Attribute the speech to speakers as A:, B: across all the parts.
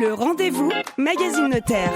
A: Le rendez-vous Magazine Notaire.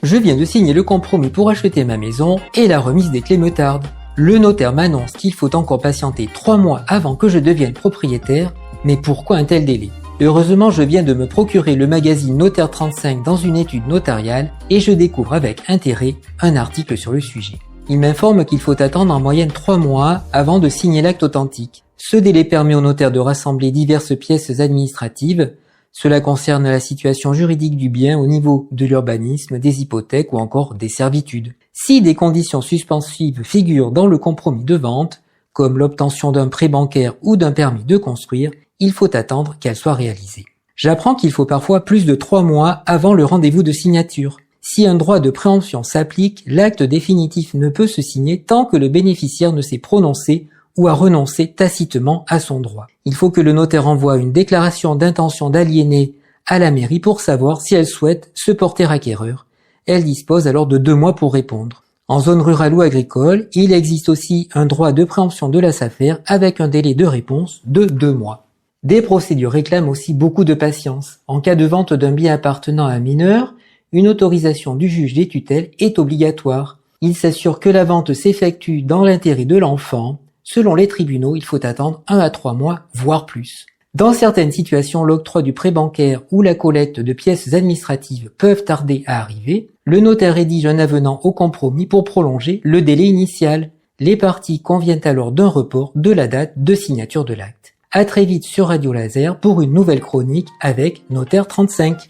B: Je viens de signer le compromis pour acheter ma maison et la remise des clés me tarde. Le notaire m'annonce qu'il faut encore patienter 3 mois avant que je devienne propriétaire, mais pourquoi un tel délai? Heureusement, je viens de me procurer le magazine Notaire 35 dans une étude notariale et je découvre avec intérêt un article sur le sujet. Il m'informe qu'il faut attendre en moyenne 3 mois avant de signer l'acte authentique. Ce délai permet au notaire de rassembler diverses pièces administratives. Cela concerne la situation juridique du bien au niveau de l'urbanisme, des hypothèques ou encore des servitudes. Si des conditions suspensives figurent dans le compromis de vente, comme l'obtention d'un prêt bancaire ou d'un permis de construire, il faut attendre qu'elles soient réalisées. J'apprends qu'il faut parfois plus de 3 mois avant le rendez-vous de signature. Si un droit de préemption s'applique, l'acte définitif ne peut se signer tant que le bénéficiaire ne s'est prononcé ou a renoncé tacitement à son droit. Il faut que le notaire envoie une déclaration d'intention d'aliéner à la mairie pour savoir si elle souhaite se porter acquéreur. Elle dispose alors de 2 mois pour répondre. En zone rurale ou agricole, il existe aussi un droit de préemption de la SAFER avec un délai de réponse de 2 mois. Des procédures réclament aussi beaucoup de patience. En cas de vente d'un bien appartenant à un mineur, une autorisation du juge des tutelles est obligatoire. Il s'assure que la vente s'effectue dans l'intérêt de l'enfant. Selon les tribunaux, il faut attendre 1 à 3 mois, voire plus. Dans certaines situations, l'octroi du prêt bancaire ou la collecte de pièces administratives peuvent tarder à arriver. Le notaire rédige un avenant au compromis pour prolonger le délai initial. Les parties conviennent alors d'un report de la date de signature de l'acte. À très vite sur Radio Laser pour une nouvelle chronique avec Notaire 35.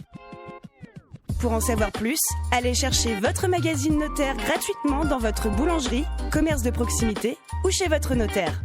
A: Pour en savoir plus, allez chercher votre magazine Notaire gratuitement dans votre boulangerie, commerce de proximité ou chez votre notaire.